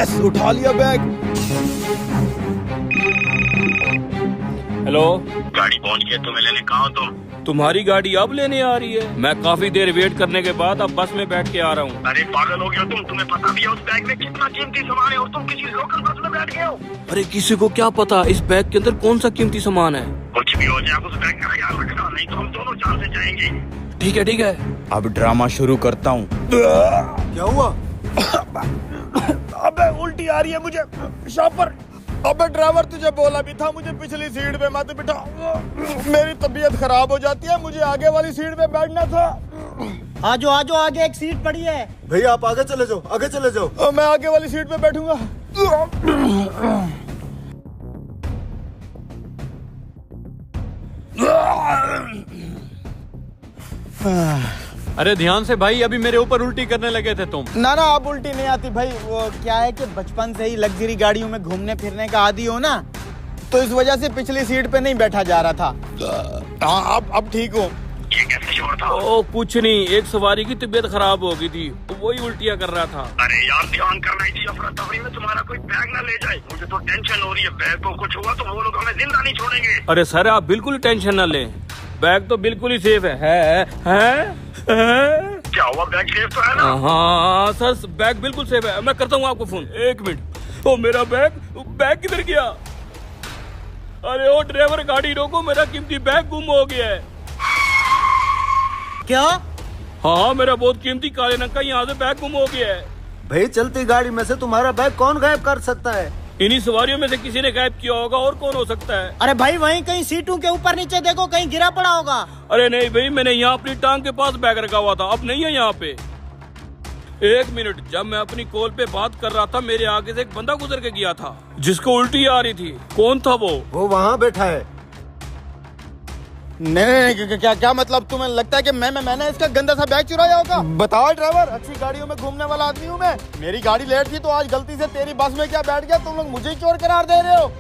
Yes, उठा लिया bag. Hello, गाड़ी पहुंच गई, तुम्हें लेने कहाँ हो तुम? तुम्हारी गाड़ी अब लेने आ रही है? मैं काफी देर वेट करने के बाद अब बस में बैठ के आ रहा हूँ। अरे पागल हो गए हो तुम? तुम्हें पता भी है उस बैग में कितना कीमती सामान है और तुम किसी लोकल बस में बैठ गए हो? अरे किसी को क्या पता इस बैग के अंदर कौन सा कीमती सामान है। कुछ भी हो जाए आप उस बैग का ख्याल रखना, नहीं तो हम दोनों जान से जाएंगे। ठीक है ठीक है। अब ड्रामा शुरू करता हूँ। क्या हुआ? अबे उल्टी आ रही है मुझे। शॉपर, अबे ड्राइवर तुझे बोला भी था मुझे पिछली सीट पे मत बिठा। मेरी तबीयत खराब हो जाती है, मुझे आगे वाली सीट पे बैठना था। आजो आजो, आगे एक सीट पड़ी है। भैया आप आगे चले जाओ, आगे चले जाओ। मैं आगे वाली सीट पे बैठूंगा। अरे ध्यान से भाई, अभी मेरे ऊपर उल्टी करने लगे थे तुम। ना ना, अब उल्टी नहीं आती भाई। वो क्या है कि बचपन से ही लग्जरी गाड़ियों में घूमने फिरने का आदी हो ना, तो इस वजह से पिछली सीट पे नहीं बैठा जा रहा था। हाँ अब ठीक हूँ। ये कैसे शोर था? ओ कुछ नहीं, एक सवारी की तबीयत खराब हो गई थी, वही उल्टियाँ कर रहा था। अरे यार ध्यान करना ही चाहिए, अफरा तफरी में तुम्हारा कोई बैग ना ले जाए। मुझे तो टेंशन हो रही है, बैग को कुछ हुआ तो वो लोग हमें जिंदा नहीं छोड़ेंगे। अरे सर आप बिल्कुल टेंशन न लें, बैग तो बिल्कुल ही सेफ है? क्या हुआ, बैग सेफ तो है ना? हाँ सर बैग बिल्कुल सेफ है। मैं करता हूँ आपको फोन, एक मिनट। ओ मेरा बैग किधर गया? अरे ओ ड्राइवर गाड़ी रोको, मेरा कीमती बैग गुम हो गया है। क्या? हाँ मेरा बहुत कीमती काले रंग का यहाँ से बैग गुम हो गया है। भाई चलती गाड़ी में से तुम्हारा बैग कौन गायब कर सकता है? इन्हीं सवारियों में से किसी ने गायब किया होगा, और कौन हो सकता है? अरे भाई वहीं कहीं सीटों के ऊपर नीचे देखो, कहीं गिरा पड़ा होगा। अरे नहीं भाई, मैंने यहाँ अपनी टांग के पास बैग रखा हुआ था, अब नहीं है यहाँ पे। एक मिनट, जब मैं अपनी कॉल पे बात कर रहा था मेरे आगे से एक बंदा गुजर के गया था जिसको उल्टी आ रही थी। कौन था वो? वहाँ बैठा है। नहीं, क्या मतलब? तुम्हें लगता है कि मैंने इसका गंदा सा बैग चुराया होगा? बताओ ड्राइवर, अच्छी गाड़ियों में घूमने वाला आदमी हूँ मैं। मेरी गाड़ी लेट थी तो आज गलती से तेरी बस में क्या बैठ गया? तुम लोग मुझे ही चोर करार दे रहे हो।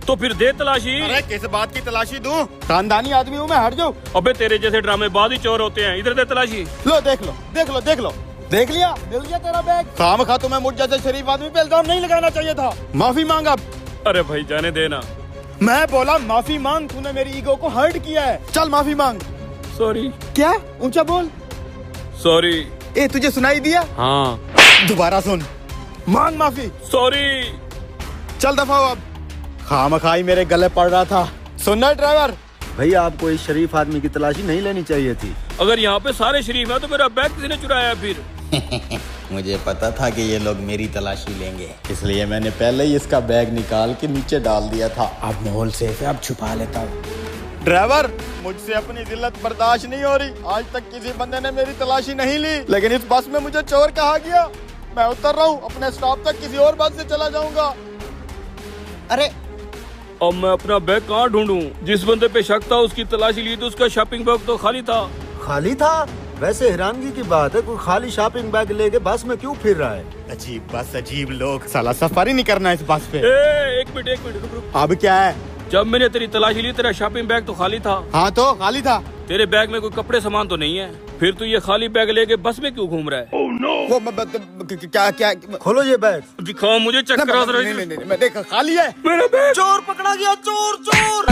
तो फिर दे तलाशी। अरे किस बात की तलाशी दूं? खानदानी आदमी हूँ मैं, हट जाओ। अबे तेरे जैसे ड्रामेबाज ही चोर होते हैं, इधर दे तलाशी। लो देख लो देख लो देख लो, देख लिया, मिल गया तेरा बैग। खामखा तुम्हें मुझ जैसे शरीफ आदमी पे इल्जाम नहीं लगाना चाहिए था। माफी मांग अब। अरे भाई जाने देना। मैं बोला माफी मांग, तूने मेरी ईगो को हर्ट किया है। चल माफी मांग। सॉरी। क्या? ऊंचा बोल। सॉरी। ए तुझे सुनाई दिया? हाँ। दोबारा सुन, मांग माफी। सॉरी। चल दफा हो अब, खामखाई मेरे गले पड़ रहा था। सुनना ड्राइवर, भैया आपको इस शरीफ आदमी की तलाशी नहीं लेनी चाहिए थी। अगर यहाँ पे सारे शरीफ हैं तो मेरा बैग किसी ने चुराया फिर? मुझे पता था कि ये लोग मेरी तलाशी लेंगे, इसलिए मैंने पहले ही इसका बैग निकाल के नीचे डाल दिया था। अब माहौल सेफ है, अब छुपा लेता हूँ। ड्राइवर मुझसे अपनी जिल्लत बर्दाश्त नहीं हो रही। आज तक किसी बंदे ने मेरी तलाशी नहीं ली, लेकिन इस बस में मुझे चोर कहा गया। मैं उतर रहा हूँ, अपने स्टॉप तक किसी और बस से चला जाऊंगा। अरे अब मैं अपना बैग कहाँ ढूंढूं? जिस बंदे पे शक था उसकी तलाशी ली तो उसका शॉपिंग बैग तो खाली था। खाली था? वैसे हैरानगी की बात है, कोई खाली शॉपिंग बैग लेके बस में क्यों फिर रहा है? अजीब बस, अजीब लोग। साला सफर ही नहीं करना इस बस पे। एक मिनट रुक रुक। अब क्या है? जब मैंने तेरी तलाशी ली तेरा शॉपिंग बैग तो खाली था। हाँ तो खाली था। तेरे बैग में कोई कपड़े सामान तो नहीं है? फिर तू ये खाली बैग लेके बस में क्यों घूम रहा है? वो क्या? खोलो ये बैग। दिखाओ मुझे, चेक करा। नहीं, मैं देखा खाली है। मेरा बैग चोर पकड़ा गया, चोर चोर।